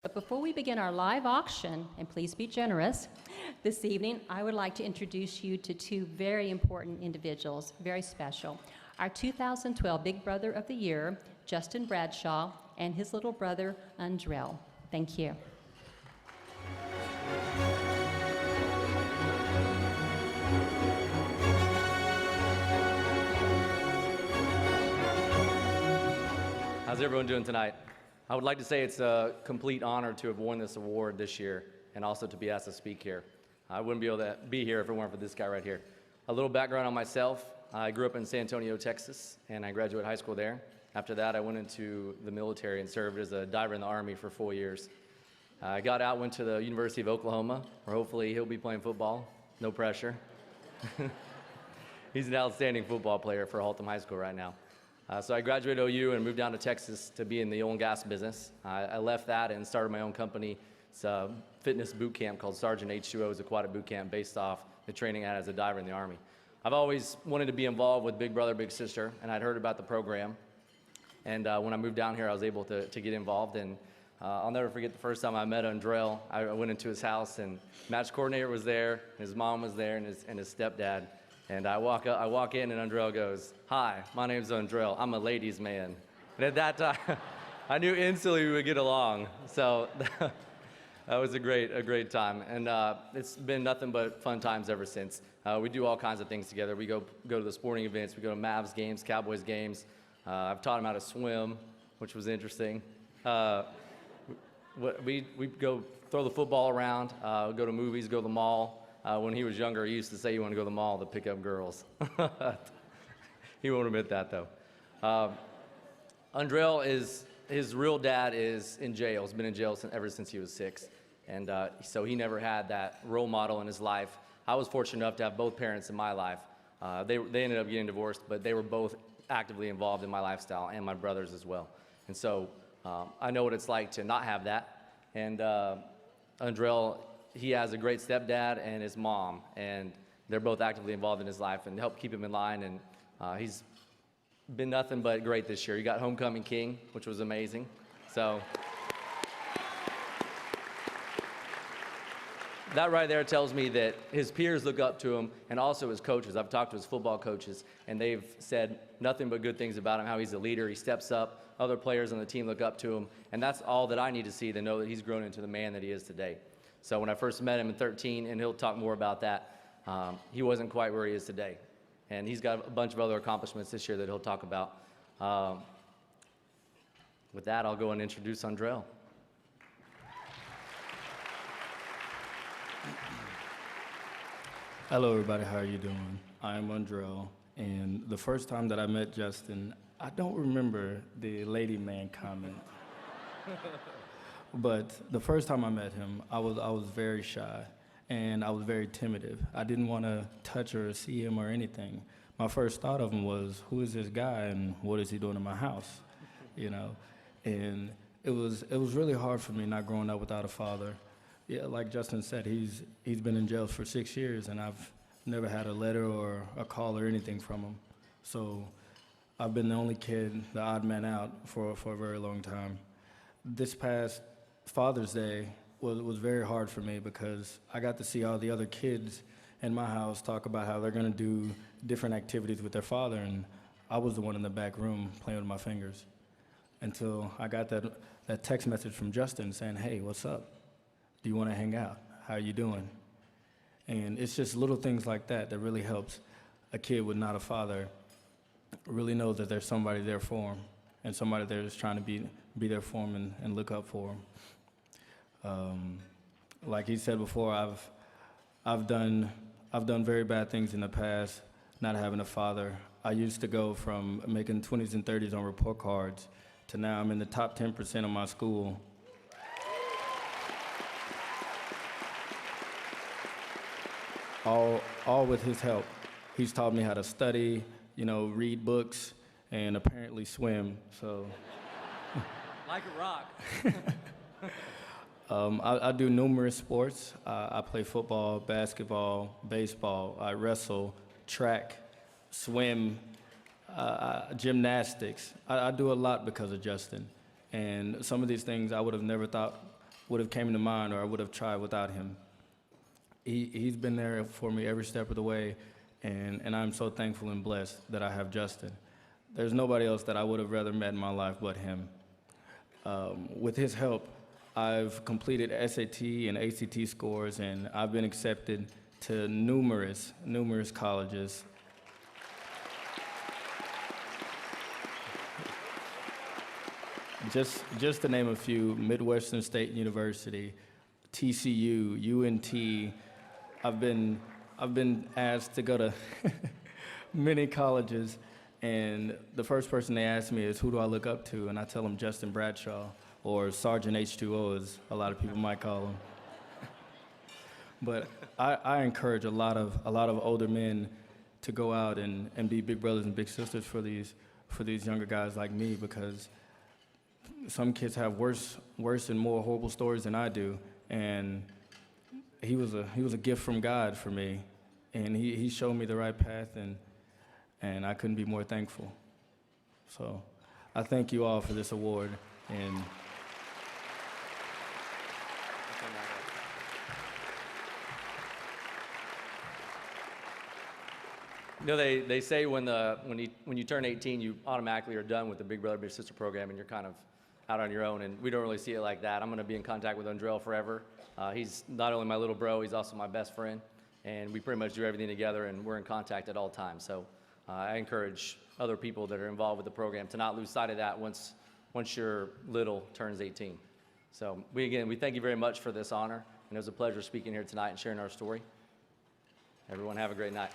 But before we begin our live auction, and please be generous, this evening, I would like to introduce you to two very important individuals, very special. Our 2012 Big Brother of the Year, Justin Bradshaw, and his little brother, Undrell. Thank you. How's everyone doing tonight? I would like to say it's a complete honor to have won this award this year and also to be asked to speak here. I wouldn't be able to be here if it weren't for this guy right here. A little background on myself. I grew up in San Antonio, Texas, and I graduated high school there. After that, I went into the military and served as a diver in the Army for 4 years. I got out, went to the University of Oklahoma, where hopefully he'll be playing football. No pressure. He's an outstanding football player for Haltom High School right now. So I graduated OU and moved down to Texas to be in the oil and gas business. I left that and started my own company. It's a fitness boot camp called Sergeant H2O's Aquatic Boot Camp based off the training I had as a diver in the Army. I've always wanted to be involved with Big Brother, Big Sister, and I'd heard about the program. And when I moved down here, I was able to get involved. And I'll never forget the first time I met Undrell. I went into his house, and match coordinator was there, his mom was there, and his stepdad. And I walk in, and Undrell goes, "Hi, my name's Undrell. I'm a ladies' man." And at that time, I knew instantly we would get along. So that was a great time. And it's been nothing but fun times ever since. We do all kinds of things together. We go to the sporting events. We go to Mavs games, Cowboys games. I've taught him how to swim, which was interesting. We go throw the football around, go to movies, go to the mall. When he was younger, he used to say he wanted to go to the mall to pick up girls. He won't admit that, though. Undrell his real dad is in jail. He's been in jail ever since he was 6. And so he never had that role model in his life. I was fortunate enough to have both parents in my life. They ended up getting divorced, but they were both actively involved in my lifestyle, and my brothers as well. And so I know what it's like to not have that. And Undrell, he has a great stepdad and his mom, and they're both actively involved in his life and help keep him in line. And he's been nothing but great this year. He got Homecoming King, which was amazing. So that right there tells me that his peers look up to him, and also his coaches. I've talked to his football coaches, and they've said nothing but good things about him, how he's a leader, he steps up, other players on the team look up to him, and that's all that I need to see to know that he's grown into the man that he is today. So when I first met him in 13, and he'll talk more about that, he wasn't quite where he is today. And he's got a bunch of other accomplishments this year that he'll talk about. With that, I'll go and introduce Undrell. Hello, everybody. How are you doing? I'm Undrell, and the first time that I met Justin, I don't remember the lady man comment. But the first time I met him, I was very shy, and I was very timid. I didn't want to touch or see him or anything. My first thought of him was, who is this guy and what is he doing in my house? You know, and it was really hard for me not growing up without a father. Yeah, like Justin said, he's been in jail for 6 years, and I've never had a letter or a call or anything from him. So I've been the only kid, the odd man out for a very long time. This past Father's Day was very hard for me because I got to see all the other kids in my house talk about how they're going to do different activities with their father, and I was the one in the back room playing with my fingers until I got that text message from Justin saying, "Hey, what's up? Do you want to hang out? How are you doing?" And it's just little things like that that really helps a kid with not a father really know that there's somebody there for him and somebody there that's trying to be there for him and look up for him. Like he said before, I've done very bad things in the past, not having a father. I used to go from making 20s and 30s on report cards to now I'm in the top 10% of my school. All with his help. He's taught me how to study, read books, and apparently swim, so. Like a rock. I do numerous sports. I play football, basketball, baseball, I wrestle, track, swim, gymnastics. I do a lot because of Justin. And some of these things I would have never thought would have came to mind, or I would have tried without him. He's been there for me every step of the way, and I'm so thankful and blessed that I have Justin. There's nobody else that I would have rather met in my life but him. With his help, I've completed SAT and ACT scores, and I've been accepted to numerous colleges. Just to name a few: Midwestern State University, TCU, UNT. I've been asked to go to many colleges, and the first person they ask me is, who do I look up to? And I tell them Justin Bradshaw, or Sergeant H2O, as a lot of people might call him. But I encourage a lot of older men to go out and be big brothers and big sisters for these younger guys like me, because some kids have worse and more horrible stories than I do, and he was a gift from God for me, and he showed me the right path, and I couldn't be more thankful. So I thank you all for this award. And You know, they say when you turn 18, you automatically are done with the Big Brother Big Sister program, and you're kind of out on your own. And we don't really see it like that. I'm going to be in contact with Undrell forever. He's not only my little bro, he's also my best friend, and we pretty much do everything together, and we're in contact at all times. So I encourage other people that are involved with the program to not lose sight of that once your little turns 18. So we thank you very much for this honor, and it was a pleasure speaking here tonight and sharing our story. Everyone have a great night.